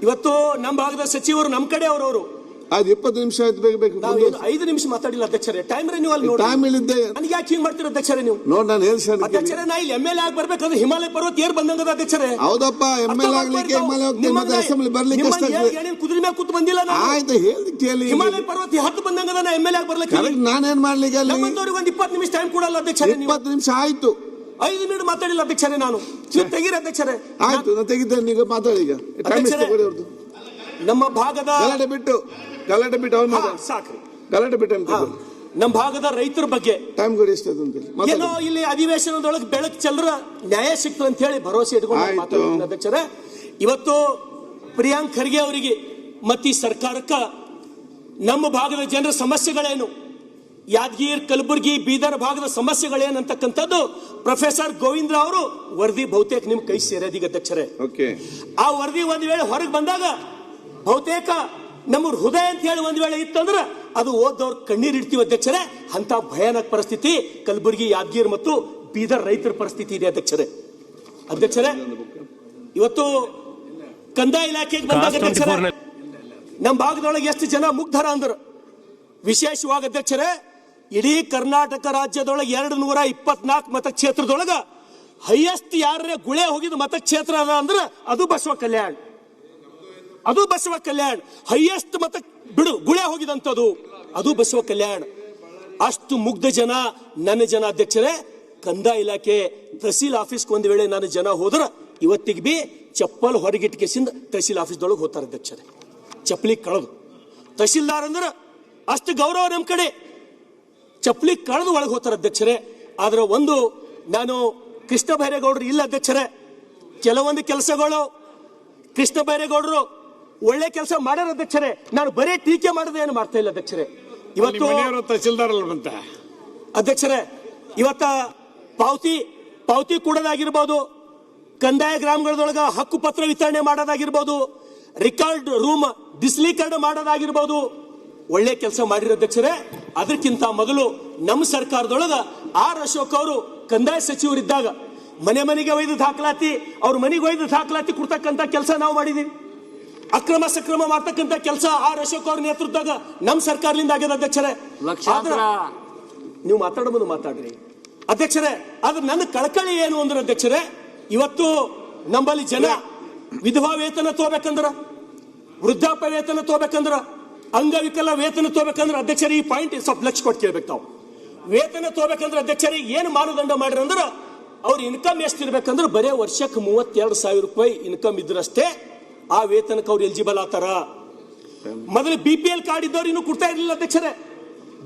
ಇವತ್ತು ನಮ್ಮ ಭಾಗದ ಸಚಿವರು ನಮ್ಮ ಕಡೆ ಅವರು ಅದು 20 ನಿಮಿಷ ಆಯ್ತು. ಬೇಕು 5 ನಿಮಿಷ ಮಾತಾಡಿಲ್ಲ ಅಧ್ಯಕ್ಷರೇ. ಟೈಮ್ ರಿನ್ಯೂವಲ್ ನೋಡಿ. ಟೈಮ್ ಇಲ್ಲಿದ್ದೆ ನನಗೆ ಯಾಕೆ ಹಿಂಗ್ ಮಾಡ್ತೀರ ಅಧ್ಯಕ್ಷರೇ ನೀವು? ನೋಡಿ ನಾನು ಹೇಳ್ತೀನಿ ಅಧ್ಯಕ್ಷರೇ, ನಾ ಇಲ್ಲಿ MLA ಆಗಿ ಬರ್ಬೇಕಂದ್ರೆ ಹಿಮಾಲಯ ಪರ್ವತ ಏರ್ ಬಂದಂಗದ ಅಧ್ಯಕ್ಷರೇ. ಹೌದಪ್ಪ, MLA ಆಗ್ಲಿಕ್ಕೆ ಹಿಮಾಲಯ ಹೋಗ್ತೀನಿ, ಮತ್ತೆ ಅಸೆಂಬ್ಲಿ ಬರ್ಲಿಕ್ಕೆ ಕಷ್ಟ ಆಗ್ತದೆ. ಕುದುರೆ ಮೇಲೆ ಕೂತು ಬಂದಿಲ್ಲ ನಾನು. ಆಯ್ತು ಹೇಳಿ ಕೇಳಿ. ಹಿಮಾಲಯ ಪರ್ವತ 10 ಬಂದಂಗದ ನಾ MLA ಆಗಿ ಬರ್ಲಿಕ್ಕೆ. ನಾನೇನ್ ಮಾಡ್ಲಿಕ್ಕೆ ಅಲ್ಲಿ ನಮ್ಮಂತವ್ರಿಗೆ ಒಂದು 20 ನಿಮಿಷ ಟೈಮ್ ಕೊಡಲ್ಲ ಅಧ್ಯಕ್ಷರೇ. 20 ನಿಮಿಷ ಆಯ್ತು. 5 ಮಿನಿಟ್ ಮಾತಾಡಿಲ್ಲ ಅಧ್ಯಕ್ಷರೇ ನಾನು. ನೀವು ತೆಗೀರಿ ಅಧ್ಯಕ್ಷರೇ. ಆಯ್ತು, ನಾನು ತೆಗಿದ್ದೇನೆ. ಈಗ ಮಾತಾಡಿ. ಈಗ ಟೈಮ್ ಎಷ್ಟು ಕೊಡಿ ಅವ್ರದ್ದು. ನಮ್ಮ ಭಾಗದ ಗಲಾಟೆ ಬಿಟ್ಟು ಅವ್ರು ಮಾತಾಡಿ ಸಾಕ್ರಿ. ಗಲಾಟೆ ಬಿಟ್ಟು ನಮ್ಮ ಭಾಗದ ರೈತರ ಬಗ್ಗೆ ಟೈಮ್ ಕೊಡಿ. ಎಷ್ಟು ಏನೋ ಇಲ್ಲಿ ಅಧಿವೇಶನದೊಳಗೆ ಬೆಳಕು ಚೆಲ್ಲರ ನ್ಯಾಯ ಸಿಕ್ತು ಅಂತ ಹೇಳಿ ಭರವಸೆ ಇಟ್ಕೊಂಡು ಮಾತಾಡ್ತೀನಿ ಅಧ್ಯಕ್ಷರೇ. ಇವತ್ತು ಪ್ರಿಯಾಂಕ್ ಖರ್ಗೆ ಅವರಿಗೆ ಮತ್ತು ಈ ಸರ್ಕಾರಕ್ಕೆ ನಮ್ಮ ಭಾಗದ ಜನರ ಸಮಸ್ಯೆಗಳೇನು, ಯಾದಗಿರಿ, ಕಲಬುರಗಿ, ಬೀದರ್ ಭಾಗದ ಸಮಸ್ಯೆಗಳೇನಂತಕ್ಕಂಥದ್ದು ಪ್ರೊಫೆಸರ್ ಗೋವಿಂದ್ರ ಅವರು ವರದಿ ಬಹುತೇಕ ನಿಮ್ ಕೈ ಸೇರೋದೀಗ ಅಧ್ಯಕ್ಷರೇ. ಆ ವರದಿ ಒಂದ್ ವೇಳೆ ಹೊರಗೆ ಬಂದಾಗ ಬಹುತೇಕ ನಮ್ಮ ಹೃದಯ ಅಂತ ಹೇಳಿ ಒಂದ್ ವೇಳೆ ಇತ್ತಂದ್ರೆ ಅದು ಓದವ್ರ ಕಣ್ಣೀರ್ ಇಡ್ತೀವಿ ಅಧ್ಯಕ್ಷರೇ. ಅಂತ ಭಯಾನಕ ಪರಿಸ್ಥಿತಿ ಕಲಬುರಗಿ, ಯಾದಗಿರಿ ಮತ್ತು ಬೀದರ್ ರೈತರ ಪರಿಸ್ಥಿತಿ ಇದೆ ಅಧ್ಯಕ್ಷರೇ. ಇವತ್ತು ಕಂದಾಯ ಇಲಾಖೆಗೆ ಬಂದಾಗ ಅಧ್ಯಕ್ಷರೇ, ನಮ್ಮ ಭಾಗದೊಳಗೆ ಎಷ್ಟು ಜನ ಮುಗ್ಧರ ಅಂದ್ರ ವಿಶೇಷವಾಗಿ ಅಧ್ಯಕ್ಷರೇ, ಇಡೀ ಕರ್ನಾಟಕ ರಾಜ್ಯದೊಳಗೆ 224 ಮತಕ್ಷೇತ್ರದೊಳಗ ಹೈಯೆಸ್ಟ್ ಯಾರೇ ಗುಳೆ ಹೋಗಿದ ಮತಕ್ಷೇತ್ರ ಅದ ಅಂದ್ರೆ ಅದು ಬಸವ ಕಲ್ಯಾಣ. ಹೈಯೆಸ್ಟ್ ಮತ ಬಿಡು ಗುಳೆ ಹೋಗಿದಂಥದ್ದು ಅದು ಬಸವ ಕಲ್ಯಾಣ. ಅಷ್ಟು ಮುಗ್ಧ ಜನ ನನ್ನ ಜನ ಅಧ್ಯಕ್ಷರೇ. ಕಂದಾಯ ಇಲಾಖೆ ತಹಸೀಲ್ ಆಫೀಸ್ಗೆ ಒಂದ್ ವೇಳೆ ನನ್ನ ಜನ ಹೋದ್ರ ಇವತ್ತಿಗೆ ಬಿ ಚಪ್ಪಲ್ ಹೊರಗಿಟ್ಕೆಸಿಂದ ತಹಸೀಲ್ ಆಫೀಸ್ದೊಳಗೆ ಹೋಗ್ತಾರೆ ಅಧ್ಯಕ್ಷರೇ. ಚಪ್ಪಲಿ ಕಳೆದು ತಹಸೀಲ್ದಾರ್ ಅಂದ್ರೆ ಅಷ್ಟು ಗೌರವ ನಮ್ಮ ಕಡೆ. ಚಪ್ಪಲಿ ಕಳೆದು ಒಳಗೆ ಹೋಗ್ತಾರೆ ಅಧ್ಯಕ್ಷರೇ. ಆದ್ರೆ ಒಂದು ನಾನು ಕೃಷ್ಣ ಬೈರೇಗೌಡರು ಇಲ್ಲ ಅಧ್ಯಕ್ಷರೇ. ಕೆಲವೊಂದು ಕೆಲಸಗಳು ಕೃಷ್ಣ ಬೈರೇಗೌಡರು ಒಳ್ಳೆ ಕೆಲಸ ಮಾಡ್ಯಾರ ಅಧ್ಯಕ್ಷರೇ. ನಾನು ಬರೀ ಟೀಕೆ ಮಾಡದೆ ಏನು ಮಾಡ್ತಾ ಇಲ್ಲ ಅಧ್ಯಕ್ಷರೇ. ಇವತ್ತು ತಹಸೀಲ್ದಾರ್ ಅಂತ ಅಧ್ಯಕ್ಷರೇ, ಇವತ್ತ ಪಾವತಿ ಕೊಡೋದಾಗಿರ್ಬೋದು, ಕಂದಾಯ ಗ್ರಾಮಗಳದೊಳಗ ಹಕ್ಕು ಪತ್ರ ವಿತರಣೆ ಮಾಡೋದಾಗಿರ್ಬೋದು, ರೆಕಾರ್ಡ್ ರೂಮ್ ಡಿಸ್ಲೀಕರಣ ಮಾಡೋದಾಗಿರ್ಬೋದು, ಒಳ್ಳೆ ಕೆಲಸ ಮಾಡಿರೋ ಅಧ್ಯಕ್ಷರೇ. ಅದಕ್ಕಿಂತ ಮೊದಲು ನಮ್ಮ ಸರ್ಕಾರದೊಳಗ ಆರ್ ಅಶೋಕ್ ಅವರು ಕಂದಾಯ ಸಚಿವರಿದ್ದಾಗ ಮನೆಗೆ ಒಯ್ದು ದಾಖಲಾತಿ, ಅವ್ರ ಮನೆಗೆ ಒಯ್ದು ದಾಖಲಾತಿ ಕೊಡ್ತಕ್ಕಂಥ ಕೆಲಸ ನಾವು ಮಾಡಿದೀವಿ. ಅಕ್ರಮ ಸಕ್ರಮ ಮಾಡ್ತಕ್ಕಂಥ ಕೆಲಸ ಆರ್ ಅಶೋಕ್ ಅವ್ರ ನೇತೃತ್ವದಾಗ ನಮ್ಮ ಸರ್ಕಾರದಿಂದ ಆಗ್ಯದ ಅಧ್ಯಕ್ಷರೇ. ನೀವು ಮಾತಾಡಬಹುದು ಮಾತಾಡ್ರಿ ಅಧ್ಯಕ್ಷರೇ. ಆದ್ರೆ ನನ್ನ ಕಳಕಳಿ ಏನು ಅಂದ್ರೆ ಅಧ್ಯಕ್ಷರೇ, ಇವತ್ತು ನಮ್ಮಲ್ಲಿ ಜನ ವಿಧವಾ ವೇತನ ತಗೋಬೇಕಂದ್ರ, ವೃದ್ಧಾಪ್ಯ ವೇತನ ತಗೋಬೇಕಂದ್ರ, ಅಂಗವಿಕಲ ವೇತನ ತಗೋಬೇಕಂದ್ರೆ ಅಧ್ಯಕ್ಷರೇ ಈ ಪಾಯಿಂಟ್ ಸ್ವಲ್ಪ ಲಕ್ಷ ಕೊಟ್ಟು ಕೇಳ್ಬೇಕು. ತಾವು ವೇತನ ತಗೋಬೇಕಂದ್ರೆ ಅಧ್ಯಕ್ಷರೇ ಏನು ಮಾನದಂಡ ಮಾಡ್ರಿ ಅಂದ್ರೆ ಅವ್ರ ಇನ್ಕಮ್ ಎಷ್ಟಿರ್ಬೇಕಂದ್ರೆ ಬರೇ ವರ್ಷಕ್ಕೆ 32,000 ರೂಪಾಯಿ ಇನ್ಕಮ್ ಇದ್ರಷ್ಟೇ ಆ ವೇತನಕ್ಕೆ ಅವ್ರು ಎಲಿಜಿಬಲ್ ಆತಾರ. ಮೊದಲು BPL ಕಾರ್ಡ್ ಇದ್ದವ್ರು ಇನ್ನೂ ಕೊಡ್ತಾ ಇರಲಿಲ್ಲ ಅಧ್ಯಕ್ಷರೇ.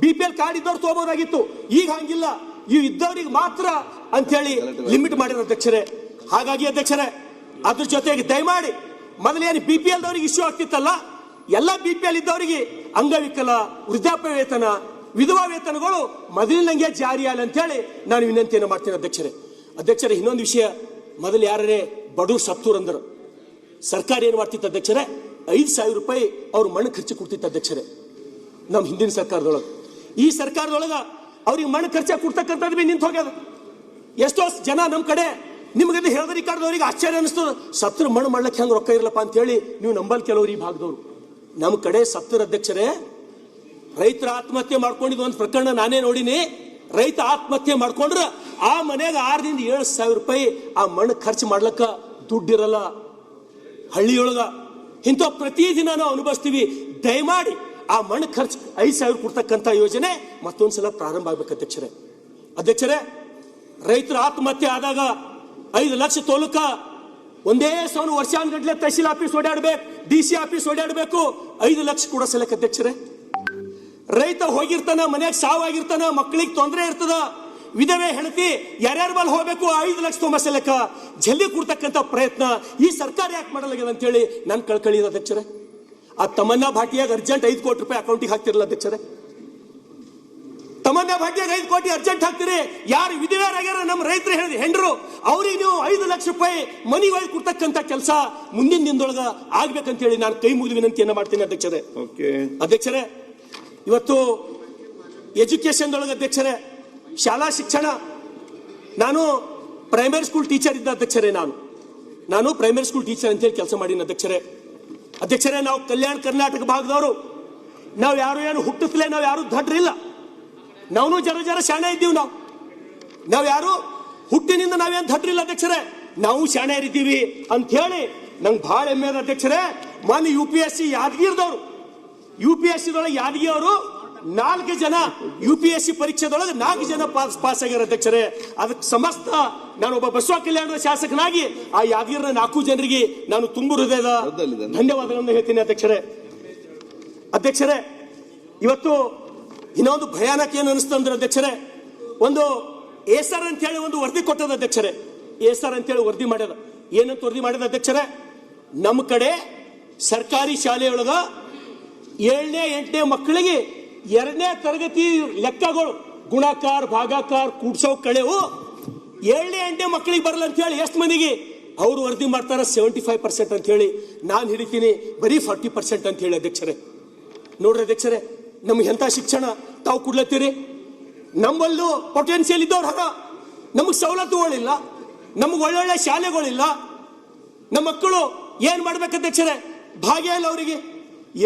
BPL ಕಾರ್ಡ್ ಇದ್ದವ್ರು ತಗೋಬಹುದಾಗಿತ್ತು. ಈಗ ಹಂಗಿಲ್ಲ, ಇವು ಇದ್ದವ್ರಿಗೆ ಮಾತ್ರ ಅಂತ ಹೇಳಿ ಲಿಮಿಟ್ ಮಾಡಿರೋ ಅಧ್ಯಕ್ಷರೇ. ಹಾಗಾಗಿ ಅಧ್ಯಕ್ಷರೇ, ಅದ್ರ ಜೊತೆಗೆ ದಯಮಾಡಿ ಮೊದಲೇನು BPL ದವರಿಗೆ ಇಶ್ಯೂ ಆಗ್ತಿತ್ತಲ್ಲ, ಎಲ್ಲ BPL ಇದ್ದವರಿಗೆ ಅಂಗವಿಕಲ, ವೃದ್ಧಾಪ್ಯ ವೇತನ, ವಿಧವಾ ವೇತನಗಳು ಮೊದಲಿನಂಗೆ ಜಾರಿಯಲ್ಲ ಅಂತ ಹೇಳಿ ನಾನು ವಿನಂತಿಯನ್ನು ಮಾಡ್ತೇನೆ ಅಧ್ಯಕ್ಷರೇ. ಇನ್ನೊಂದು ವಿಷಯ, ಮೊದಲು ಯಾರೇ ಬಡವ್ರು ಸತ್ತೂರ್ ಅಂದ್ರು ಸರ್ಕಾರ ಏನು ಮಾಡ್ತಿತ್ತು ಅಧ್ಯಕ್ಷರೇ, 5,000 ರೂಪಾಯಿ ಅವ್ರ ಮಣ್ಣು ಖರ್ಚು ಕೊಡ್ತಿತ್ತು ಅಧ್ಯಕ್ಷರೇ. ನಮ್ಮ ಹಿಂದಿನ ಸರ್ಕಾರದೊಳಗೆ, ಈ ಸರ್ಕಾರದೊಳಗ ಅವ್ರಿಗೆ ಮಣ್ಣು ಖರ್ಚು ಕೊಡ್ತಕ್ಕಂಥದ್ದು ಬಿ ನಿಂತು ಹೋಗ್ಯದ. ಎಷ್ಟೋ ಜನ ನಮ್ಮ ಕಡೆ ನಿಮ್ಗದು ಹೇಳಿದ್ರಿ ಕಾರ್ದವ್ರಿಗೆ ಆಶ್ಚರ್ಯ ಅನಿಸ್ತದ, ಸತ್ರ ಮಣ್ಣು ಮಾಡ್ಲಿಕ್ಕೆ ಹೆಂಗೆ ರೊಕ್ಕ ಇರಲಪ್ಪ ಅಂತ ಹೇಳಿ ನೀವು ನಂಬಲ್ ಕೆಲವ್ರು ಈ ಭಾಗದವ್ರು. ನಮ್ಮ ಕಡೆ ಸತ್ತರ ಅಧ್ಯಕ್ಷರೇ, ರೈತರ ಆತ್ಮಹತ್ಯೆ ಮಾಡ್ಕೊಂಡಿದ್ದು ಒಂದು ಪ್ರಕರಣ ನಾನೇ ನೋಡಿನಿ. ರೈತ ಆತ್ಮಹತ್ಯೆ ಮಾಡ್ಕೊಂಡ್ರೆ ಆ ಮನೆಗೆ 6,000 ರಿಂದ 7,000 ರೂಪಾಯಿ ಆ ಮಣ್ಣು ಖರ್ಚು ಮಾಡ್ಲಕ್ಕ ದುಡ್ಡಿರಲ್ಲ ಹಳ್ಳಿಯೊಳಗ. ಇಂಥ ಪ್ರತಿದಿನ ನಾವು ಅನುಭವಿಸ್ತೀವಿ. ದಯಮಾಡಿ ಆ ಮಣ್ಣು ಖರ್ಚು 5,000 ಕೊಡ್ತಕ್ಕಂಥ ಯೋಜನೆ ಮತ್ತೊಂದ್ಸಲ ಪ್ರಾರಂಭ ಆಗ್ಬೇಕು ಅಧ್ಯಕ್ಷರೇ. ರೈತರ ಆತ್ಮಹತ್ಯೆ ಆದಾಗ 5 ಲಕ್ಷ ತೋಲಕ ಒಂದೇ ಸೌನು ವರ್ಷಾನ್ಗಟ್ಲೆ ತಹಸೀಲ್ ಆಫೀಸ್ ಓಡಾಡ್ಬೇಕು, DC ಆಫೀಸ್ ಓಡಾಡ್ಬೇಕು, 5 ಲಕ್ಷ ಕೂಡ ಸಲಕ ಅಧ್ಯಕ್ಷರೇ. ರೈತ ಹೋಗಿರ್ತಾನ, ಮನೆಯಾಗ ಸಾವಾಗಿರ್ತಾನ, ಮಕ್ಕಳಿಗೆ ತೊಂದರೆ ಇರ್ತದ, ವಿಧವೆ ಹೆಂಡತಿ ಯಾರ್ಯಾರ ಬಲ್ ಹೋಗ್ಬೇಕು, 5 ಲಕ್ಷ ತೊಂಬಸಲಕ ಜಲ್ದಿ ಕೊಡ್ತಕ್ಕಂಥ ಪ್ರಯತ್ನ ಈ ಸರ್ಕಾರ ಯಾಕೆ ಮಾಡಲಾಗ್ಯದ ಅಂತ ಹೇಳಿ ನನ್ ಕಳ್ಕಳಿ ಅಧ್ಯಕ್ಷರೇ. ಆ ತಮನ್ನಾ ಭಾಟಿಯಾಗ ಅರ್ಜೆಂಟ್ 5 ಕೋಟಿ ರೂಪಾಯಿ ಅಕೌಂಟಿಗೆ ಹಾಕ್ತಿರಲ್ಲ ಅಧ್ಯಕ್ಷರೇ. ತಮನ್ನಾ ಭಾಟಿಯಾಗ 5 ಕೋಟಿ ಅರ್ಜೆಂಟ್ ಹಾಕ್ತಿರಿ. ಯಾರು ವಿಧವೆಯರಾಗ್ಯಾರ ನಮ್ಮ ರೈತರು ಹೇಳಿದ ಹೆಂಡ್ರು, ಅವ್ರಿಗೆ ನೀವು 5 ಲಕ್ಷ ರೂಪಾಯಿ ಮನಿ ಒಯ್ದು ಕೊಡ್ತಕ್ಕಂಥ ಕೆಲಸ ಮುಂದಿನ ದಿನದೊಳಗ ಆಗ್ಬೇಕಂತ ಹೇಳಿ ನಾನು ಕೈ ಮುಗಿದು ವಿನಂತಿಯನ್ನ ಮಾಡ್ತೀನಿ ಅಧ್ಯಕ್ಷರೇ. ಇವತ್ತು ಎಜುಕೇಶನ್ ಒಳಗೆ ಅಧ್ಯಕ್ಷರೇ, ಶಾಲಾ ಶಿಕ್ಷಣ, ನಾನು ಪ್ರೈಮರಿ ಸ್ಕೂಲ್ ಟೀಚರ್ ಇದ್ದ ಅಧ್ಯಕ್ಷರೇ. ನಾನು ಪ್ರೈಮರಿ ಸ್ಕೂಲ್ ಟೀಚರ್ ಅಂತೇಳಿ ಕೆಲಸ ಮಾಡೀನಿ ಅಧ್ಯಕ್ಷರೇ. ಅಧ್ಯಕ್ಷರೇ, ನಾವು ಕಲ್ಯಾಣ ಕರ್ನಾಟಕ ಭಾಗದವರು, ನಾವು ಯಾರು ಏನು ಹುಟ್ಟಿಸ್ಲೇ ನಾವು ಯಾರು ದಡ್ರಿಲ್ಲ. ನಾವು ಜರ ಶಾಣೆ ಇದ್ದೀವಿ. ನಾವು ಯಾರು ಹುಟ್ಟಿನಿಂದ ನಾವೇನು ದಡ್ರಿಲ್ಲ ಅಧ್ಯಕ್ಷರೇ, ನಾವು ಶಾಣೆ ಇದ್ದೀವಿ ಅಂತ ಹೇಳಿ ನಂಗೆ ಬಹಳ ಹೆಮ್ಮೆ ಅದ ಅಧ್ಯಕ್ಷರೇ. ಮೊನ್ನೆ UPSC ಯಾದಗಿರಿದವರು, UPSC ಯಾದಗಿರಿ ಅವರು 4 ಜನ UPSC ಪರೀಕ್ಷೆದೊಳಗೆ 4 ಜನ ಪಾಸ್ ಆಗ್ಯಾರ ಅಧ್ಯಕ್ಷರೇ. ಅದಕ್ಕೆ ಸಮಸ್ತ ನಾನೊಬ್ಬ ಬಸವ ಕಲ್ಯಾಣದ ಶಾಸಕನಾಗಿ ಆ ಯಾದಗಿರಿನ 4 ಜನರಿಗೆ ನಾನು ತುಂಬು ಹೃದಯದ ಧನ್ಯವಾದಗಳನ್ನು ಹೇಳ್ತೀನಿ ಅಧ್ಯಕ್ಷರೇ. ಇವತ್ತು ಇನ್ನೊಂದು ಭಯಾನಕ ಏನು ಅನಿಸ್ತಂದ್ರೆ ಅಧ್ಯಕ್ಷರೇ, ಒಂದು ಏಸರ್ ಅಂತ ಹೇಳಿ ಒಂದು ವರದಿ ಕೊಟ್ಟದ ಅಧ್ಯಕ್ಷರೇ. ಏಸರ್ ಅಂತ ಹೇಳಿ ವರದಿ ಮಾಡ್ಯದ. ಏನಂತ ವರದಿ ಮಾಡಿದ ಅಧ್ಯಕ್ಷರೇ, ನಮ್ಮ ಕಡೆ ಸರ್ಕಾರಿ ಶಾಲೆಯೊಳಗ 7ನೇ 8ನೇ ಮಕ್ಕಳಿಗೆ 2ನೇ ತರಗತಿ ಲೆಕ್ಕಗಳು ಗುಣಾಕಾರ ಭಾಗಾಕಾರ ಕೂಡ್ಸೋ ಕಳೆವು 7ನೇ 8ನೇ ಮಕ್ಕಳಿಗೆ ಬರಲ್ಲ ಅಂತ ಹೇಳಿ ಎಷ್ಟು ಮಂದಿಗೆ ಅವರು ವರದಿ ಮಾಡ್ತಾರ 75% ಅಂತ ಹೇಳಿ. ನಾನು ಹಿಡಿತೀನಿ ಬರೀ 40% ಅಂತ ಹೇಳಿ ಅಧ್ಯಕ್ಷರೇ. ನೋಡ್ರಿ ಅಧ್ಯಕ್ಷರೇ, ನಮ್ಗೆ ಎಂಥ ಶಿಕ್ಷಣ ತಾವು ಕೊಡ್ಲತ್ತೀರಿ? ನಮ್ಮಲ್ಲೂ ಪೊಟೆನ್ಷಿಯಲ್ ಇದ್ದವ್ರು ಹರ, ನಮಗೆ ಸವಲತ್ತುಗಳಿಲ್ಲ, ನಮಗೆ ಒಳ್ಳೊಳ್ಳೆ ಶಾಲೆಗಳಿಲ್ಲ. ನಮ್ಮ ಮಕ್ಕಳು ಏನ್ ಮಾಡ್ಬೇಕು ಅಧ್ಯಕ್ಷರೇ? ಭಾಗ್ಯ ಇಲ್ಲ ಅವರಿಗೆ.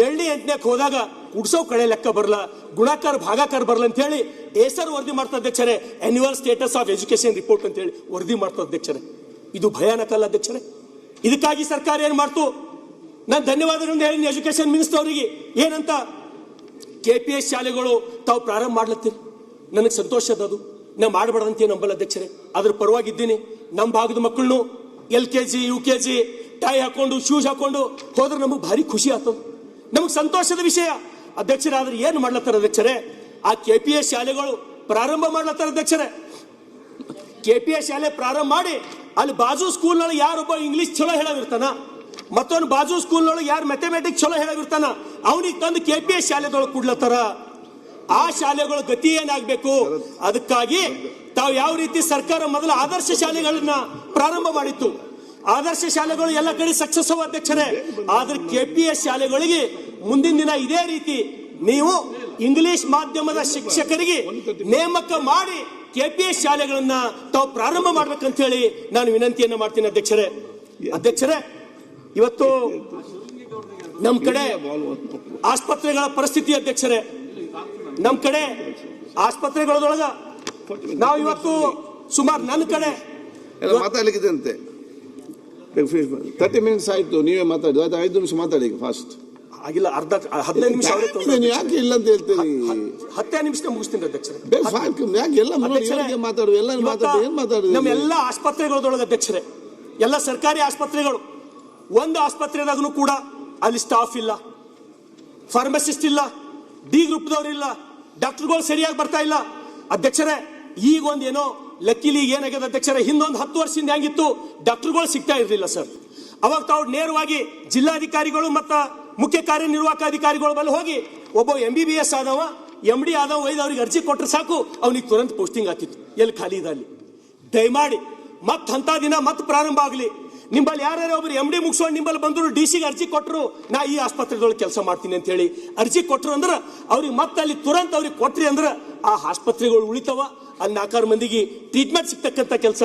7ನೇ 8ನೇ ಹೋದಾಗ ಕುಡ್ಸೋ ಕಳೆ ಲೆಕ್ಕ ಬರಲ್ಲ, ಗುಣಾಕಾರ ಭಾಗಾಕಾರ ಬರಲ್ಲ ಅಂತ ಹೇಳಿ ಏಸರ್ ವರದಿ ಮಾಡ್ತಾ ಅಧ್ಯಕ್ಷರೇ. Annual status of education report ಅಂತ ಹೇಳಿ ವರದಿ ಮಾಡ್ತಾ ಅಧ್ಯಕ್ಷರೇ. ಇದು ಭಯಾನಕ ಅಲ್ಲ ಅಧ್ಯಕ್ಷರೇ? ಇದಕ್ಕಾಗಿ ಸರ್ಕಾರ ಏನ್ ಮಾಡ್ತು? ನಾನು ಧನ್ಯವಾದಗಳನ್ನು ಹೇಳಿ ಎಜುಕೇಶನ್ ಮಿನಿಸ್ಟರ್ ಅವರಿಗೆ. ಏನಂತ KPS ಶಾಲೆಗಳು ತಾವು ಪ್ರಾರಂಭ ಮಾಡ್ಲತ್ತೀರಿ, ನನಗೆ ಸಂತೋಷ ಅದು. ನಾ ಮಾಡಬಾರ್ದಂತ ನಂಬಲ್ಲ ಅಧ್ಯಕ್ಷರೇ, ಅದ್ರ ಪರವಾಗಿದ್ದೀನಿ. ನಮ್ಮ ಭಾಗದ ಮಕ್ಕಳನ್ನು LKG UKG ಟೈ ಹಾಕೊಂಡು ಶೂಸ್ ಹಾಕೊಂಡು ಹೋದ್ರೆ ನಮಗೆ ಭಾರಿ ಖುಷಿ ಆಗ್ತದೆ, ನಮಗೆ ಸಂತೋಷದ ವಿಷಯ ಅಧ್ಯಕ್ಷರೇ. ಆದ್ರೆ ಏನು ಮಾಡ್ಲತ್ತಾರ ಅಧ್ಯಕ್ಷರೇ? ಆ KPS ಶಾಲೆಗಳು ಪ್ರಾರಂಭ ಮಾಡ್ಲತ್ತಾರ ಅಧ್ಯಕ್ಷರೇ. KPS ಶಾಲೆ ಪ್ರಾರಂಭ ಮಾಡಿ ಅಲ್ಲಿ ಬಾಜು ಸ್ಕೂಲ್ನೊಳಗೆ ಯಾರೊಬ್ಬ ಇಂಗ್ಲಿಷ್ ಚಲೋ ಹೇಳೋದಿರ್ತಾನ, ಮತ್ತೊಂದು ಬಾಜು ಸ್ಕೂಲ್ನೊಳಗೆ ಯಾರು ಮ್ಯಾಥಮೆಟಿಕ್ಸ್ ಚಲೋ ಹೇಳೋದಿರ್ತಾನ, ಅವನಿಗೆ ತಂದು KPS ಶಾಲೆದೊಳಗೆ ಕೊಡ್ಲತ್ತಾರ. ಆ ಶಾಲೆಗಳ ಗತಿ ಏನಾಗಬೇಕು? ಅದಕ್ಕಾಗಿ ತಾವು ಯಾವ ರೀತಿ ಸರ್ಕಾರ ಮೊದಲು ಆದರ್ಶ ಶಾಲೆಗಳನ್ನ ಪ್ರಾರಂಭ ಮಾಡಿತ್ತು, ಆದರ್ಶ ಶಾಲೆಗಳು ಎಲ್ಲ ಕಡೆ ಸಕ್ಸಸ್ ಅಧ್ಯಕ್ಷರೇ. ಆದ್ರೆ KPS ಶಾಲೆಗಳಿಗೆ ಮುಂದಿನ ದಿನ ಇದೇ ರೀತಿ ನೀವು ಇಂಗ್ಲಿಷ್ ಮಾಧ್ಯಮದ ಶಿಕ್ಷಕರಿಗೆ ನೇಮಕ ಮಾಡಿ KPS ಶಾಲೆಗಳನ್ನ ತಾವು ಪ್ರಾರಂಭ ಮಾಡ್ಬೇಕಂತ ಹೇಳಿ ನಾನು ವಿನಂತಿಯನ್ನು ಮಾಡ್ತೀನಿ ಅಧ್ಯಕ್ಷರೇ. ಇವತ್ತು ನಮ್ಮ ಕಡೆ ಆಸ್ಪತ್ರೆಗಳ ಪರಿಸ್ಥಿತಿ ಅಧ್ಯಕ್ಷರೇ, ನಮ್ಮ ಕಡೆ ಆಸ್ಪತ್ರೆಗಳೊಳಗ ನಾವು ಇವತ್ತು ಸುಮಾರು ನನ್ನ ಕಡೆ ಮಾತಾಡ್ಲಿಕ್ಕಿದೆ ಅಂತೆ. 30 ಮಿನಿಟ್ಸ್ ಆಯ್ತು, ನೀವೇ ಮಾತಾಡಿ. 5 ನಿಮಿಷ ಮಾತಾಡಿ ಫಾಸ್ಟ್. ಆಗಿಲ್ಲ, 15 ನಿಮಿಷ ಯಾಕೆ ಇಲ್ಲ ಅಂತ ಹೇಳ್ತೀರಿ? 10 ನಿಮಿಷ ಮುಗಿಸ್ತೀನಿ ಅಧ್ಯಕ್ಷರೇ. ಯಾಕೆ ಎಲ್ಲ ಮಾತಾಡು, ಎಲ್ಲ ಮಾತಾಡಿ, ಏನ್ ಮಾತಾಡುದು? ನಮ್ಮ ಎಲ್ಲ ಆಸ್ಪತ್ರೆಗಳೊಳಗೆ ಅಧ್ಯಕ್ಷರೇ, ಎಲ್ಲ ಸರ್ಕಾರಿ ಆಸ್ಪತ್ರೆಗಳು, ಒಂದು ಆಸ್ಪತ್ರೆದಾಗೂ ಕೂಡ ಅಲ್ಲಿ ಸ್ಟಾಫ್ ಇಲ್ಲ, ಫಾರ್ಮಸಿಸ್ಟ್ ಇಲ್ಲ, D ಗ್ರೂಪ್ದವ್ರು ಇಲ್ಲ, ಡಾಕ್ಟರ್ಗಳು ಸರಿಯಾಗಿ ಬರ್ತಾ ಇಲ್ಲ ಅಧ್ಯಕ್ಷರೇ. ಈಗ ಒಂದೇನೋ ಲಕ್ಕಿಲಿ ಏನಾಗ್ಯದ ಅಧ್ಯಕ್ಷರೇ, ಹಿಂದೊಂದು 10 ವರ್ಷದಿಂದ ಹೆಂಗಿತ್ತು, ಡಾಕ್ಟರ್ಗಳು ಸಿಗ್ತಾ ಇರಲಿಲ್ಲ ಸರ್. ಅವಾಗ ತಾವು ನೇರವಾಗಿ ಜಿಲ್ಲಾಧಿಕಾರಿಗಳು ಮತ್ತು ಮುಖ್ಯ ಕಾರ್ಯನಿರ್ವಾಹಕ ಅಧಿಕಾರಿಗಳ ಬಳಿ ಹೋಗಿ ಒಬ್ಬ MBBS ಆದವ MD ಆದವ ಒಯ್ದು ಅವ್ರಿಗೆ ಅರ್ಜಿ ಕೊಟ್ಟರೆ ಸಾಕು, ಅವನಿಗೆ ತುರಂತ ಪೋಸ್ಟಿಂಗ್ ಆಗ್ತಿತ್ತು ಎಲ್ಲಿ ಖಾಲಿ ಇದೆ ಅಲ್ಲಿ. ದಯಮಾಡಿ ಮತ್ತೆ ಅಂಥ ದಿನ ಮತ್ತೆ ಪ್ರಾರಂಭ ಆಗಲಿ. ನಿಂಬಲ್ಲಿ ಯಾರ್ಯಾರು ಒಬ್ರು MD ಮುಗಿಸ್ಕೊಂಡು ನಿಂಬಲ್ಲಿ ಬಂದರು DC-ಗೆ ಅರ್ಜಿ ಕೊಟ್ಟರು, ನಾ ಈ ಆಸ್ಪತ್ರೆದೊಳಗೆ ಕೆಲಸ ಮಾಡ್ತೀನಿ ಅಂತ ಹೇಳಿ ಅರ್ಜಿ ಕೊಟ್ಟರು ಅಂದ್ರೆ ಅವ್ರಿಗೆ ಮತ್ತೆ ಅಲ್ಲಿ ತುರಂತ ಅವ್ರಿಗೆ ಕೊಟ್ರಿ ಅಂದ್ರೆ ಆ ಆಸ್ಪತ್ರೆಗಳು ಉಳಿತಾವ, ಅಲ್ಲಿ 4 ಮಂದಿಗೆ ಟ್ರೀಟ್ಮೆಂಟ್ ಸಿಗ್ತಕ್ಕಂಥ ಕೆಲಸ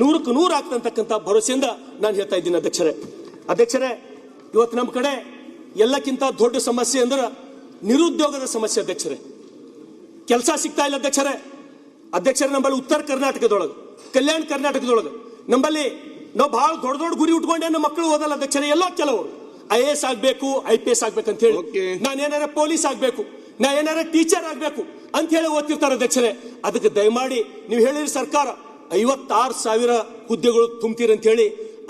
100ಕ್ಕೆ 100 ಆಗ್ತಕ್ಕಂಥ ಭರವಸೆಯಿಂದ ನಾನು ಹೇಳ್ತಾ ಇದ್ದೀನಿ ಅಧ್ಯಕ್ಷರೇ. ಇವತ್ತು ನಮ್ಮ ಕಡೆ ಎಲ್ಲಕ್ಕಿಂತ ದೊಡ್ಡ ಸಮಸ್ಯೆ ಅಂದ್ರೆ ನಿರುದ್ಯೋಗದ ಸಮಸ್ಯೆ ಅಧ್ಯಕ್ಷರೇ. ಕೆಲಸ ಸಿಗ್ತಾ ಇಲ್ಲ ಅಧ್ಯಕ್ಷರೇ. ನಮ್ಮಲ್ಲಿ ಉತ್ತರ ಕರ್ನಾಟಕದೊಳಗೆ, ಕಲ್ಯಾಣ ಕರ್ನಾಟಕದೊಳಗೆ ನಮ್ಮಲ್ಲಿ ನಾವು ಬಹಳ ದೊಡ್ಡ ಗುರಿ ಉಟ್ಕೊಂಡೆ ನಮ್ಮ ಮಕ್ಕಳು ಓದಲ್ಲ ಅಧ್ಯಕ್ಷರೇ. ಎಲ್ಲ ಕೆಲವರು IAS ಆಗಬೇಕು, IPS ಆಗ್ಬೇಕಂತ ಹೇಳಿ, ನಾನು ಏನಾರ ಪೊಲೀಸ್ ಆಗಬೇಕು, ನಾ ಏನಾರ ಟೀಚರ್ ಆಗಬೇಕು ಅಂತ ಹೇಳಿ ಓದ್ತಿರ್ತಾರೆ ಅಧ್ಯಕ್ಷರೇ. ಅದಕ್ಕೆ ದಯಮಾಡಿ ನೀವು ಹೇಳಿರಿ ಸರ್ಕಾರ 56,000 ಹುದ್ದೆಗಳು ತುಂಬ್ತೀರಿ ಅಂತ ಹೇಳಿ,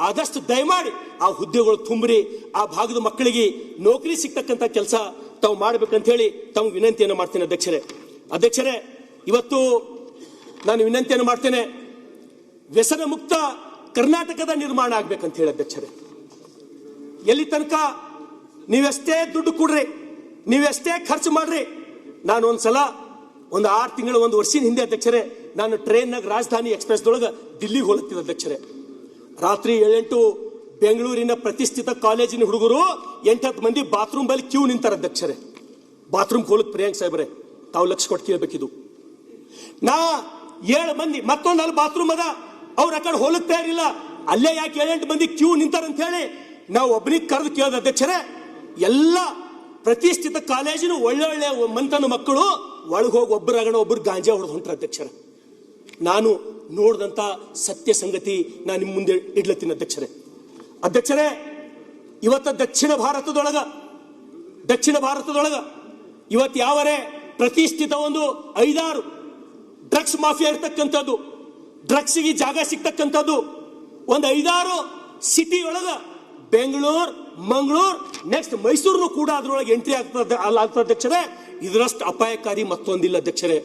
ಆದಷ್ಟು ದಯಮಾಡಿ ಆ ಹುದ್ದೆಗಳು ತುಂಬ್ರಿ, ಆ ಭಾಗದ ಮಕ್ಕಳಿಗೆ ನೌಕರಿ ಸಿಗ್ತಕ್ಕಂಥ ಕೆಲಸ ತಾವು ಮಾಡ್ಬೇಕಂತ ಹೇಳಿ ತಮ್ಗೆ ವಿನಂತಿಯನ್ನು ಮಾಡ್ತೇನೆ ಅಧ್ಯಕ್ಷರೇ. ಇವತ್ತು ನಾನು ವಿನಂತಿಯನ್ನು ಮಾಡ್ತೇನೆ, ವ್ಯಸನ ಮುಕ್ತ ಕರ್ನಾಟಕದ ನಿರ್ಮಾಣ ಆಗ್ಬೇಕಂತ ಹೇಳಿ ಅಧ್ಯಕ್ಷರೇ. ಎಲ್ಲಿ ತನಕ ನೀವೆಷ್ಟೇ ದುಡ್ಡು ಕೊಡ್ರಿ, ನೀವೆಷ್ಟೇ ಖರ್ಚು ಮಾಡ್ರಿ, ನಾನು ಒಂದ್ಸಲ ಒಂದು 6 ತಿಂಗಳು 1 ವರ್ಷದ ಹಿಂದೆ ಅಧ್ಯಕ್ಷರೇ, ನಾನು ಟ್ರೈನ್ನಾಗ ರಾಜಧಾನಿ ಎಕ್ಸ್ಪ್ರೆಸ್ದೊಳಗೆ ದಿಲ್ಲಿಗೆ ಹೋಗ್ತಿದ್ದೆ ಅಧ್ಯಕ್ಷರೇ. ರಾತ್ರಿ 7-8 ಬೆಂಗಳೂರಿನ ಪ್ರತಿಷ್ಠಿತ ಕಾಲೇಜಿನ ಹುಡುಗರು 8-10 ಮಂದಿ ಬಾತ್ರೂಮ್ ಬಳಿ ಕ್ಯೂ ನಿಂತಾರ ಅಧ್ಯಕ್ಷರೇ. ಬಾತ್ರೂಮ್ ಹೋಲಕ್ ಪ್ರಿಯಾಂಕ್ ಸಾಹೇಬ್ರೆ ತಾವು ಲಕ್ಷ ಕೊಟ್ಟು ಕೇಳಬೇಕಿದು. ನಾ 7 ಮಂದಿ ಮತ್ತೊಂದು ಅಲ್ಲಿ ಬಾತ್ರೂಮ್ ಅದ, ಅವ್ರ ಆ ಕಡೆ ಹೋಲಕ್ ತಯಾರಿಲ್ಲ, ಅಲ್ಲೇ ಯಾಕೆ 7-8 ಮಂದಿ ಕ್ಯೂ ನಿಂತಾರಂತ ಹೇಳಿ ನಾವು ಒಬ್ಬನಿಗೆ ಕರೆದು ಕೇಳಿದ ಅಧ್ಯಕ್ಷರೇ. ಎಲ್ಲ ಪ್ರತಿಷ್ಠಿತ ಕಾಲೇಜಿನ ಒಳ್ಳೊಳ್ಳೆ ಮಂತನ ಮಕ್ಕಳು ಒಳಗೆ ಹೋಗಿ ಒಬ್ಬರಾಗಣ ಒಬ್ಬರು ಗಾಂಜಾ ಹೊಡೆದು ಹೊಂಟ್ರ ಅಧ್ಯಕ್ಷರೇ. ನಾನು ನೋಡಿದಂತ ಸತ್ಯ ಸಂಗತಿ ನಾನು ನಿಮ್ಮ ಮುಂದೆ ಇಡ್ಲತ್ತೀನಿ ಅಧ್ಯಕ್ಷರೇ. ಇವತ್ತ ದಕ್ಷಿಣ ಭಾರತದೊಳಗ ಇವತ್ತು ಯಾವರೇ ಪ್ರತಿಷ್ಠಿತ ಒಂದು 5-6 ಡ್ರಗ್ಸ್ ಮಾಫಿಯಾ ಇರ್ತಕ್ಕಂಥದ್ದು, ಡ್ರಗ್ಸ್ಗೆ ಜಾಗ ಸಿಗ್ತಕ್ಕಂಥದ್ದು ಒಂದು 5-6 ಸಿಟಿ ಒಳಗ, ಬೆಂಗಳೂರು, ಮಂಗಳೂರು, ನೆಕ್ಸ್ಟ್ ಮೈಸೂರು ಕೂಡ ಅದರೊಳಗೆ ಎಂಟ್ರಿ ಆಗ್ತದೆ ಅಧ್ಯಕ್ಷರೇ. ಇದರಷ್ಟು ಅಪಾಯಕಾರಿ ಮತ್ತೊಂದಿಲ್ಲ ಅಧ್ಯಕ್ಷರೇ.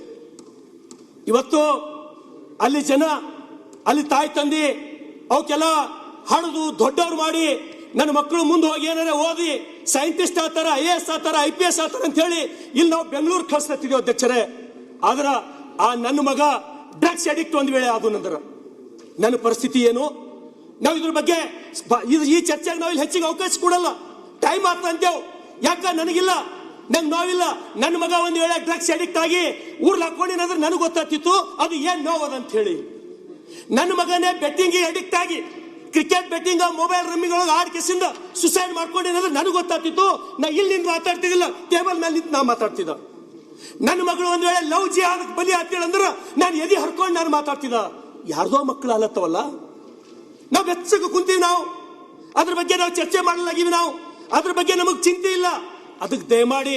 ಇವತ್ತು ಅಲ್ಲಿ ಜನ, ಅಲ್ಲಿ ತಾಯಿ ತಂದೆ ಅವಕ್ಕೆಲ್ಲ ಹಣದು ದೊಡ್ಡವ್ರು ಮಾಡಿ ನನ್ನ ಮಕ್ಕಳು ಮುಂದೆ ಹೋಗಿ ಏನಾರ ಓದಿ ಸೈಂಟಿಸ್ಟ್ ಆಗ್ತಾರ, IAS ಆಗ್ತಾರ, IPS ಆಗ್ತಾರ ಅಂತ ಹೇಳಿ ಇಲ್ಲಿ ನಾವು ಬೆಂಗಳೂರು ಕಳಿಸ್ತೀವಿ ಅಧ್ಯಕ್ಷರೇ. ಆದ್ರ ಆ ನನ್ನ ಮಗ ಡ್ರಗ್ಸ್ ಅಡಿಕ್ಟ್ ಒಂದ್ ವೇಳೆ ಅದು ನಂತರ ನನ್ನ ಪರಿಸ್ಥಿತಿ ಏನು? ನಾವು ಇದ್ರ ಬಗ್ಗೆ ಈ ಚರ್ಚೆಗೆ ನಾವು ಇಲ್ಲಿ ಹೆಚ್ಚಿಗೆ ಅವಕಾಶ ಕೊಡಲ್ಲ. ಟೈಮ್ ಆಗ್ತಾ ಅಂತೇವ್, ಯಾಕ ನನಗಿಲ್ಲ, ನಂಗೆ ನೋವಿಲ್ಲ. ನನ್ನ ಮಗ ಒಂದ್ ವೇಳೆ ಡ್ರಗ್ಸ್ ಅಡಿಕ್ಟ್ ಆಗಿ ಊರ್ಲ್ ಹಾಕೊಂಡಿನಾದ್ರೆ ನನಗೆ ಗೊತ್ತಾಗ್ತಿತ್ತು ಅದು ಏನ್ ನೋವದಂತ ಹೇಳಿ. ನನ್ನ ಮಗನೇ ಬೆಟ್ಟಿಂಗ್ ಅಡಿಕ್ಟ್ ಆಗಿ ಕ್ರಿಕೆಟ್ ಬೆಟ್ಟಿಂಗ್ ಮೊಬೈಲ್ ರಮ್ಮಿಗಳೊಳಗೆ ಆಡ್ಕೆಸಿಂದ ಸುಸೈಡ್ ಮಾಡ್ಕೊಂಡಿದ್ರೆ ನನಗೆ ಗೊತ್ತಾಗ್ತಿತ್ತು. ನಾ ಇಲ್ಲಿ ನಿಂತು ಮಾತಾಡ್ತಿದ್ದಿಲ್ಲ, ಟೇಬಲ್ ಮೇಲೆ ನಿಂತು ನಾ ಮಾತಾಡ್ತಿದ್ದ. ನನ್ನ ಮಗಳು ಒಂದ್ ವೇಳೆ ಲವ್ ಜಿ ಅದಕ್ಕೆ ಬಲಿ ಆಗ್ತಿಲ್ಲ ಅಂದ್ರೆ ನಾನು ಎದಿ ಹರ್ಕೊಂಡು ನಾನು ಮಾತಾಡ್ತಿದ್ದ. ಯಾರ್ದೋ ಮಕ್ಕಳು ಅಲ್ಲತ್ತವಲ್ಲ, ನಾವು ಬೆಚ್ಚಗೆ ಕುಂತೀವಿ, ನಾವು ಅದ್ರ ಬಗ್ಗೆ ನಾವು ಚರ್ಚೆ ಮಾಡಲಾಗಿವಿ, ನಾವು ಅದ್ರ ಬಗ್ಗೆ ನಮಗ್ ಚಿಂತೆ ಇಲ್ಲ. ಅದಕ್ಕೆ ದಯಮಾಡಿ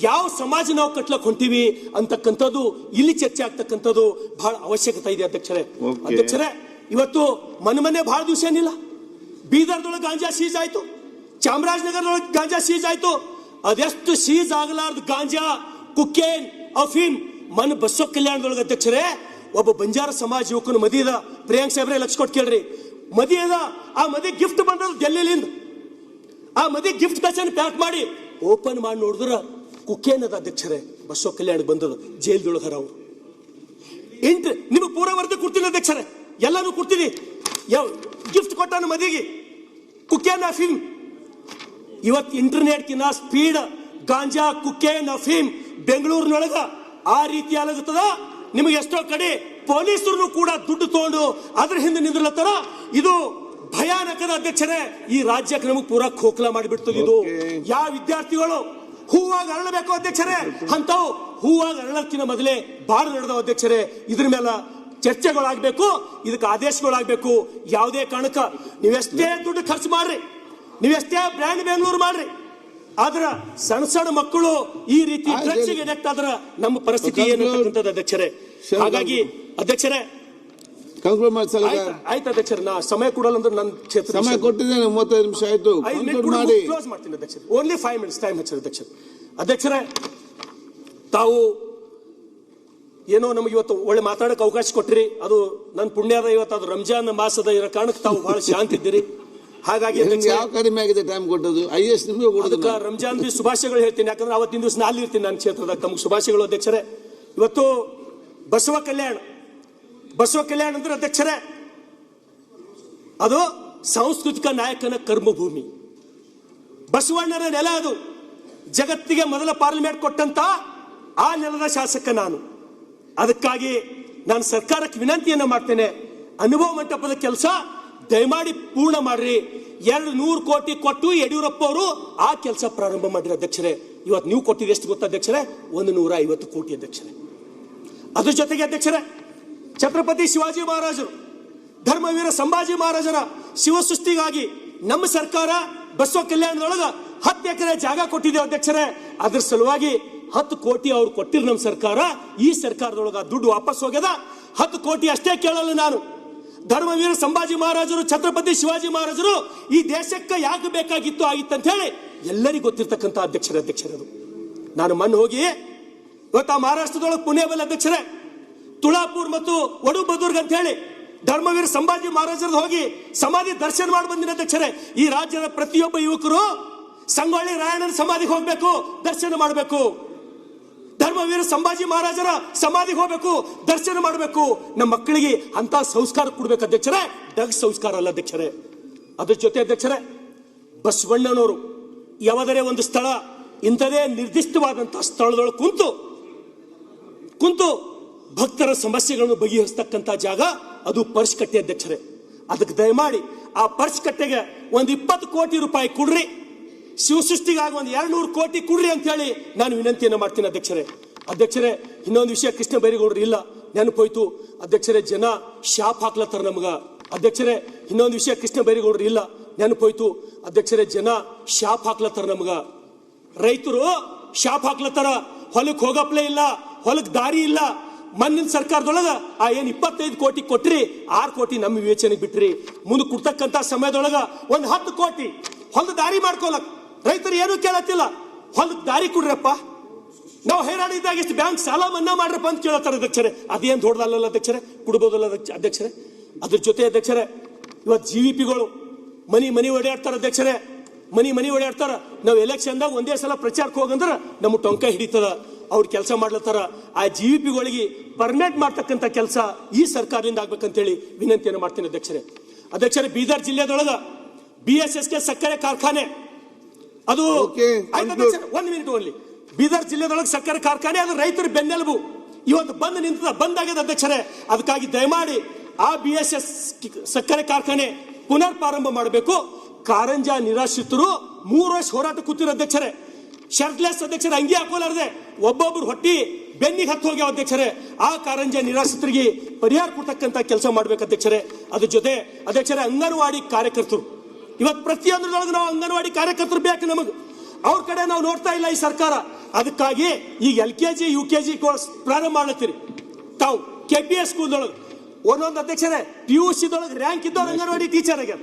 ಯಾವ ಸಮಾಜ ನಾವು ಕಟ್ಲಕ್ ಹೊಂಟಿವಿ ಅಂತಕ್ಕಂಥದ್ದು ಇಲ್ಲಿ ಚರ್ಚೆ ಆಗ್ತಕ್ಕಂಥದ್ದು ಬಹಳ ಅವಶ್ಯಕತೆ ಇದೆ ಅಧ್ಯಕ್ಷರೇ. ಇವತ್ತು ಮನೆ ಬಹಳ ದಿವಸ ಏನಿಲ್ಲ, ಬೀದರ್ದೊಳಗೆ ಗಾಂಜಾ ಸೀಜ್ ಆಯ್ತು, ಚಾಮರಾಜನಗರದೊಳಗೆ ಗಾಂಜಾ ಸೀಜ್ ಆಯ್ತು. ಅದೆಷ್ಟು ಸೀಜ್ ಆಗಲಾರ್ದು ಗಾಂಜಾ, ಕುಕ್ಕೇನ್, ಅಫೀಮ್ ಬಸವ ಕಲ್ಯಾಣದೊಳಗೆ ಅಧ್ಯಕ್ಷರೇ ಒಬ್ಬ ಬಂಜಾರ ಸಮಾಜ ಯುವಕನ ಮದಿ ಅದ. ಪ್ರಿಯಾಂಕ್ ಸಾಹೇಬ್ರೆ ಲಕ್ಷ ಕೊಟ್ಟು ಕೇಳ್ರಿ, ಮದಿ ಅದ. ಆ ಮದಿ ಗಿಫ್ಟ್ ಬಂದದ್ದು ಡೆಲ್ಲಿಲಿಂದ. ಆ ಮದಿ ಗಿಫ್ಟ್ ಕಚನ್ ಪ್ಯಾಕ್ ಮಾಡಿ ಓಪನ್ ಮಾಡಿ ನೋಡಿದ್ರ ಕುಕ್ಕೇನ್ ಅದ ಅಧ್ಯಕ್ಷರೇ. ಬಸವ ಕಲ್ಯಾಣಕ್ಕೆ ಬಂದದ, ಜೈಲ್ದೊಳಗರ ಅವರು. ನಿಮಗೆ ಪೂರ ವರದಿ ಕೊಡ್ತೀನಿ ಅಧ್ಯಕ್ಷರೇ, ಎಲ್ಲಾನು ಕೊಡ್ತೀನಿ. ಯಾವ ಗಿಫ್ಟ್ ಕೊಟ್ಟಾನ ಮದಿಗೆ ಕುಕ್ಕೇನ್ ಅಫೀಮ್. ಇವತ್ತು ಇಂಟರ್ನೆಟ್ಕಿನ ಸ್ಪೀಡ್ ಗಾಂಜಾ, ಕುಕ್ಕೇನ್, ಅಫೀಮ್ ಬೆಂಗಳೂರಿನೊಳಗ ಆ ರೀತಿ ಆಗತ್ತದ. ನಿಮಗೆ ಎಷ್ಟೋ ಕಡೆ ಪೊಲೀಸರು ಕೂಡ ದುಡ್ಡು ತಗೊಂಡು ಅದ್ರ ಹಿಂದೆ ನಿಂದ್ರಲತ್ತಾರ. ಇದು ಭಯಾನಕದ ಅಧ್ಯಕ್ಷರೇ. ಈ ರಾಜ್ಯಕ್ಕೆ ನಮಗೆ ಪೂರಾ ಖೋಖಲಾ ಮಾಡಿಬಿಡ್ತದೆ. ಇದು ಯಾವ ವಿದ್ಯಾರ್ಥಿಗಳು ಹೂವಾಗಿ ಅರಳಬೇಕು ಅಧ್ಯಕ್ಷರೇ, ಅಂತವು ಹೂವಾಗಿ ಅರಳಕ್ಕಿನ ಮೊದಲೇ ಬಾಳ ನಡೆದವ ಅಧ್ಯಕ್ಷರೇ. ಇದ್ರ ಮೇಲೆ ಚರ್ಚೆಗಳಾಗಬೇಕು, ಇದಕ್ಕೆ ಆದೇಶಗಳಾಗಬೇಕು. ಯಾವುದೇ ಕಾರಣಕ್ಕ ನೀವೆಷ್ಟೇ ದುಡ್ಡು ಖರ್ಚು ಮಾಡ್ರಿ, ನೀವೆಷ್ಟೇ ಬ್ರ್ಯಾಂಡ್ ಬೆಂಗಳೂರು ಮಾಡ್ರಿ, ಆದ್ರ ಸಣ್ಣ ಮಕ್ಕಳು ಈ ರೀತಿ ಡ್ರಗ್ಸ್ಗೆ ಅಡಿಕ್ಟ್ ಆದ್ರ ನಮ್ಮ ಪರಿಸ್ಥಿತಿ ಏನಂತಕ್ಕಂಥದ್ದು ಅಧ್ಯಕ್ಷರೇ. ಹಾಗಾಗಿ ಅಧ್ಯಕ್ಷರೇ ಆಯ್ತು ಅಧ್ಯಕ್ಷರೇ, ನಾ ಸಮಯ ಕೊಡಲ್ಲ ಅಂದ್ರೆ ನನ್ನ ಕ್ಷೇತ್ರ ಸಮಯ ಕೊಟ್ಟಿದ್ದೇನೆ, 35 ನಿಮಿಷ ಆಯ್ತು, ಕ್ಲೋಸ್ ಮಾಡ್ತೀನಿ ಅಧ್ಯಕ್ಷರೇ. ಓನ್ಲಿ 5 minutes ಟೈಮ್ ಹಚ್ಚಿರ ಅಧ್ಯಕ್ಷರೇ. ತಾವು ಏನೋ ನಮಗೆ ಇವತ್ತು ಒಳ್ಳೆ ಮಾತಾಡಕ್ಕೆ ಅವಕಾಶ ಕೊಟ್ಟಿರಿ, ಅದು ನನ್ನ ಪುಣ್ಯದ. ಇವತ್ತು ಅದು ರಂಜಾನ್ ಮಾಸದ ಇರೋ ಕಾರಣಕ್ಕೆ ತಾವು ಬಹಳ ಶಾಂತಿ ಇದ್ದೀರಿ. ಹಾಗಾಗಿ ಯಾವ ಕಡಿಮೆ ಆಗಿದೆ ಟೈಮ್ ಕೊಟ್ಟದ್ದು? IAS ನಿಮಗೆ ಕೊಡೋದಕ್ಕೆ ರಂಜಾನ್ ಶುಭಾಶಯಗಳು ಹೇಳ್ತೀನಿ, ಯಾಕಂದ್ರೆ ಅವತ್ತಿನ ದಿವಸ ನಾನು ಇರ್ತೀನಿ ನನ್ನ ಕ್ಷೇತ್ರದಾಗ. ತಮಗೆ ಶುಭಾಶಯಗಳು ಅಧ್ಯಕ್ಷರೇ. ಇವತ್ತು ಬಸವ ಕಲ್ಯಾಣ ಅಂದ್ರೆ ಅಧ್ಯಕ್ಷರೇ ಅದು ಸಾಂಸ್ಕೃತಿಕ ನಾಯಕನ ಕರ್ಮಭೂಮಿ, ಬಸವಣ್ಣನ ನೆಲ. ಅದು ಜಗತ್ತಿಗೆ ಮೊದಲ ಪಾರ್ಲಿಮೆಂಟ್ ಕೊಟ್ಟಂತ ಆ ನೆಲದ ಶಾಸಕ ನಾನು. ಅದಕ್ಕಾಗಿ ನಾನು ಸರ್ಕಾರಕ್ಕೆ ವಿನಂತಿಯನ್ನ ಮಾಡ್ತೇನೆ, ಅನುಭವ ಮಂಟಪದ ಕೆಲಸ ದಯಮಾಡಿ ಪೂರ್ಣ ಮಾಡ್ರಿ. 200 ಕೋಟಿ ಕೊಟ್ಟು ಯಡಿಯೂರಪ್ಪ ಅವರು ಆ ಕೆಲಸ ಪ್ರಾರಂಭ ಮಾಡಿರಿ ಅಧ್ಯಕ್ಷರೇ. ಇವತ್ತು ನೀವು ಕೊಟ್ಟಿದ್ದು ಎಷ್ಟು ಗೊತ್ತಾ ಅಧ್ಯಕ್ಷರೇ? 150 ಕೋಟಿ ಅಧ್ಯಕ್ಷರೇ. ಅದ್ರ ಜೊತೆಗೆ ಅಧ್ಯಕ್ಷರೇ, ಛತ್ರಪತಿ ಶಿವಾಜಿ ಮಹಾರಾಜರು, ಧರ್ಮವೀರ ಸಂಭಾಜಿ ಮಹಾರಾಜರ ಶಿವಸೃಷ್ಟಿಗಾಗಿ ನಮ್ಮ ಸರ್ಕಾರ ಬಸವ ಕಲ್ಯಾಣದೊಳಗ 10 ಎಕರೆ ಜಾಗ ಕೊಟ್ಟಿದೆ ಅಧ್ಯಕ್ಷರೇ. ಅದ್ರ ಸಲುವಾಗಿ 10 ಕೋಟಿ ಅವ್ರು ಕೊಟ್ಟಿರು ನಮ್ಮ ಸರ್ಕಾರ. ಈ ಸರ್ಕಾರದೊಳಗ ದುಡ್ಡು ವಾಪಸ್ ಹೋಗ್ಯದ. 10 ಕೋಟಿ ಅಷ್ಟೇ ಕೇಳಲ್ಲ ನಾನು. ಧರ್ಮವೀರ ಸಂಭಾಜಿ ಮಹಾರಾಜರು, ಛತ್ರಪತಿ ಶಿವಾಜಿ ಮಹಾರಾಜರು ಈ ದೇಶಕ್ಕೆ ಯಾಕೆ ಬೇಕಾಗಿತ್ತು ಆಗಿತ್ತಂತ ಹೇಳಿ ಎಲ್ಲರಿಗೂ ಗೊತ್ತಿರ್ತಕ್ಕಂಥ ಅಧ್ಯಕ್ಷರದು. ನಾನು ಮೊನ್ನೆ ಹೋಗಿ ಇವತ್ತು ಆ ಮಹಾರಾಷ್ಟ್ರದೊಳಗೆ ಪುಣೆಬಲ್ ಅಧ್ಯಕ್ಷರೇ, ತುಳಾಪುರ್ ಮತ್ತು ವಡುಬದುರ್ಗ್ ಅಂತ ಹೇಳಿ ಧರ್ಮವೀರ ಸಂಭಾಜಿ ಮಹಾರಾಜರದ್ದು ಹೋಗಿ ಸಮಾಧಿ ದರ್ಶನ ಮಾಡಿ ಬಂದಿನ ಅಧ್ಯಕ್ಷರೇ. ಈ ರಾಜ್ಯದ ಪ್ರತಿಯೊಬ್ಬ ಯುವಕರು ಸಂಗೊಳ್ಳಿ ರಾಯಣ್ಣನ ಸಮಾಧಿಗೆ ಹೋಗ್ಬೇಕು, ದರ್ಶನ ಮಾಡಬೇಕು. ಧರ್ಮವೀರ ಸಂಭಾಜಿ ಮಹಾರಾಜರ ಸಮಾಧಿಗೆ ಹೋಗ್ಬೇಕು, ದರ್ಶನ ಮಾಡಬೇಕು. ನಮ್ಮ ಮಕ್ಕಳಿಗೆ ಅಂತ ಸಂಸ್ಕಾರ ಕೊಡ್ಬೇಕು ಅಧ್ಯಕ್ಷರೇ, ಡ್ರಗ್ಸ್ ಸಂಸ್ಕಾರ ಅಲ್ಲ ಅಧ್ಯಕ್ಷರೇ. ಅದ್ರ ಜೊತೆ ಅಧ್ಯಕ್ಷರೇ, ಬಸವಣ್ಣನವರು ಯಾವುದರೇ ಒಂದು ಸ್ಥಳ ಇಂಥದೇ ನಿರ್ದಿಷ್ಟವಾದಂತಹ ಸ್ಥಳದೊಳಗೆ ಕುಂತು ಭಕ್ತರ ಸಮಸ್ಯೆಗಳನ್ನು ಬಗೆಹರಿಸ್ತಕ್ಕಂಥ ಜಾಗ ಅದು ಪರ್ಸ್ ಕಟ್ಟೆ ಅಧ್ಯಕ್ಷರೇ. ಅದಕ್ಕೆ ದಯಮಾಡಿ ಆ ಪರ್ಸ್ ಕಟ್ಟೆಗೆ ಒಂದು 20 ಕೋಟಿ ರೂಪಾಯಿ ಕೊಡ್ರಿ. ಶಿವಸೃಷ್ಟಿಗಾಗಿ ಒಂದು 200 ಕೋಟಿ ಕೊಡ್ರಿ ಅಂತ ಹೇಳಿ ನಾನು ವಿನಂತಿಯನ್ನು ಮಾಡ್ತೀನಿ ಅಧ್ಯಕ್ಷರೇ ಇನ್ನೊಂದು ವಿಷಯ ಕೃಷ್ಣ ಬೈರೇಗೌಡರು ಇಲ್ಲ ನೆನಪೋಯ್ತು ಅಧ್ಯಕ್ಷರೇ, ಜನ ಶಾಪ್ ಹಾಕ್ಲತ್ತಾರ ನಮಗ ಅಧ್ಯಕ್ಷರೇ. ಇನ್ನೊಂದು ವಿಷಯ ಕೃಷ್ಣ ಬೈರೇಗೌಡರು ಇಲ್ಲ ನೆನಪೋಯ್ತು ಅಧ್ಯಕ್ಷರೇ, ಜನ ಶಾಪ್ ಹಾಕ್ಲತ್ತಾರ ನಮಗ. ರೈತರು ಶಾಪ್ ಹಾಕ್ಲತ್ತಾರ, ಹೊಲಕ್ ಹೋಗಪ್ಲೇ ಇಲ್ಲ, ಹೊಲಕ್ ದಾರಿ ಇಲ್ಲ. ಮಣ್ಣಿನ ಸರ್ಕಾರದೊಳಗ ಆ 25 ಕೋಟಿ ಕೊಟ್ರಿ, 6 ಕೋಟಿ ನಮ್ಮ ವಿವೇಚನೆಗೆ ಬಿಟ್ರಿ. ಮುಂದೆ ಕೊಡ್ತಕ್ಕಂತ ಸಮಯದೊಳಗ ಒಂದು 10 ಕೋಟಿ ಹೊಲದ ದಾರಿ ಮಾಡ್ಕೊಳಕ್ ರೈತರು ಏನು ಕೇಳತ್ತಿಲ್ಲ. ಹೊಲಕ್ ದಾರಿ ಕೊಡ್ರಪ್ಪ, ನಾವು ಹೈರಾಣಿದ್ದಾಗ ಇಷ್ಟು ಬ್ಯಾಂಕ್ ಸಾಲ ಮನ್ನಾ ಮಾಡ್ರಪ್ಪ ಅಂತ ಕೇಳತ್ತಾರ ಅಧ್ಯಕ್ಷರೇ. ಅದೇನು ದೊಡ್ಡದಲ್ಲ ಅಧ್ಯಕ್ಷರೇ, ಕೊಡ್ಬೋದಲ್ಲ ಅಧ್ಯಕ್ಷರೇ. ಅದ್ರ ಜೊತೆ ಅಧ್ಯಕ್ಷರೇ, ಇವತ್ತು GVPಗಳು ಮನಿ ಓಡಾಡ್ತಾರ ಅಧ್ಯಕ್ಷರೇ, ಮನಿ ಓಡಾಡ್ತಾರ. ನಾವು ಎಲೆಕ್ಷನ್ದಾಗ ಒಂದೇ ಸಲ ಪ್ರಚಾರಕ್ಕೆ ಹೋಗಂದ್ರ ನಮ್ಮ ಟೊಂಕ ಹಿಡಿತದ. ಅವ್ರು ಕೆಲಸ ಮಾಡ್ಲತ್ತಾರ. ಆ GVPಗಳಿಗೆ ಪರ್ಮನೆಂಟ್ ಮಾಡ್ತಕ್ಕಂಥ ಕೆಲಸ ಈ ಸರ್ಕಾರದಿಂದ ಆಗ್ಬೇಕಂತೇಳಿ ವಿನಂತಿಯನ್ನು ಮಾಡ್ತೀನಿ ಅಧ್ಯಕ್ಷರೇ. ಬೀದರ್ ಜಿಲ್ಲೆದೊಳಗ BSSK ಸಕ್ಕರೆ ಕಾರ್ಖಾನೆ ಅದು 1 ಮಿನಿಟ್ ಓನ್ಲಿ. ಬೀದರ್ ಜಿಲ್ಲೆದೊಳಗೆ ಸಕ್ಕರೆ ಕಾರ್ಖಾನೆ ಅದು ರೈತರ ಬೆನ್ನೆಲುಬು. ಇವತ್ತು ಬಂದ್ ಆಗ್ಯದ ಅಧ್ಯಕ್ಷರೇ. ಅದಕ್ಕಾಗಿ ದಯಮಾಡಿ ಆ BSS ಸಕ್ಕರೆ ಕಾರ್ಖಾನೆ ಪುನರ್ ಪ್ರಾರಂಭ ಮಾಡಬೇಕು. ಕಾರಂಜ ನಿರಾಶ್ರಿತರು 3 ವರ್ಷ ಹೋರಾಟ ಕೂತಿರೋ ಅಧ್ಯಕ್ಷರೇ. ಶರ್ಟ್ಲೆಸ್ ಅಧ್ಯಕ್ಷರೇ, ಅಂಗಿ ಹಾಕೋಲಾರದೆ ಒಬ್ಬೊಬ್ರು ಹೊಟ್ಟಿ ಬೆನ್ನಿಗೆ ಹತ್ತು ಹೋಗ್ಯಾವ ಅಧ್ಯಕ್ಷರೇ. ಆ ಕಾರಂಜ ನಿರಾಶ್ರಿತರಿಗೆ ಪರಿಹಾರ ಕೊಡ್ತಕ್ಕಂಥ ಕೆಲಸ ಮಾಡ್ಬೇಕು ಅಧ್ಯಕ್ಷರೇ. ಅದ್ರ ಜೊತೆ ಅಧ್ಯಕ್ಷರೇ, ಅಂಗನವಾಡಿ ಕಾರ್ಯಕರ್ತರು ಇವತ್ತು ಪ್ರತಿಯೊಂದರೊಳಗೆ ನಾವು ಅಂಗನವಾಡಿ ಕಾರ್ಯಕರ್ತರು ಬೇಕು ನಮಗೆ. ಅವ್ರ ಕಡೆ ನಾವು ನೋಡ್ತಾ ಇಲ್ಲ ಈ ಸರ್ಕಾರ. ಅದಕ್ಕಾಗಿ ಈಗ LKG UKG ಕೋರ್ಸ್ ಪ್ರಾರಂಭ ಮಾಡ್ಲತ್ತೀರಿ ತಾವು. KPS ಸ್ಕೂಲ್ದೊಳಗೆ ಒಂದೊಂದು ಅಧ್ಯಕ್ಷರೇ PUC ದೊಳಗೆ ರ್ಯಾಂಕ್ ಇದ್ದವ್ರು ಅಂಗನವಾಡಿ ಟೀಚರ್ ಆಗ್ಯಾರ.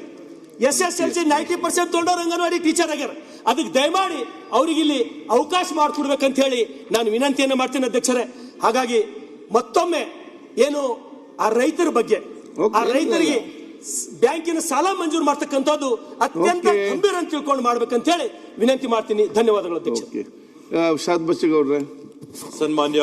SSLC 90% ತೊಗೊಂಡವ್ರು ಅಂಗನವಾಡಿ ಟೀಚರ್ ಆಗ್ಯಾರ. ಅದಕ್ಕೆ ದಯಮಾಡಿ ಅವ್ರಿಗೆ ಇಲ್ಲಿ ಅವಕಾಶ ಮಾಡಿಕೊಡ್ಬೇಕಂತ ಹೇಳಿ ನಾನು ವಿನಂತಿಯನ್ನು ಮಾಡ್ತೀನಿ ಅಧ್ಯಕ್ಷರೇ. ಹಾಗಾಗಿ ಮತ್ತೊಮ್ಮೆ ಏನು ಆ ರೈತರ ಬಗ್ಗೆ, ಆ ರೈತರಿಗೆ ಬ್ಯಾಂಕಿನ ಸಾಲ ಮಂಜೂರು ಮಾಡ್ತಕ್ಕಂಥದ್ದು ಅತ್ಯಂತ ಗಂಭೀರ ಅಂತ ತಿಳ್ಕೊಂಡು ಮಾಡ್ಬೇಕಂತ ಹೇಳಿ ವಿನಂತಿ ಮಾಡ್ತೀನಿ. ಧನ್ಯವಾದಗಳು ಅಧ್ಯಕ್ಷ. ಶಾದ್ ಬಚ್ಚೇಗೌಡ್ರೆ. ಸನ್ಮಾನ್ಯ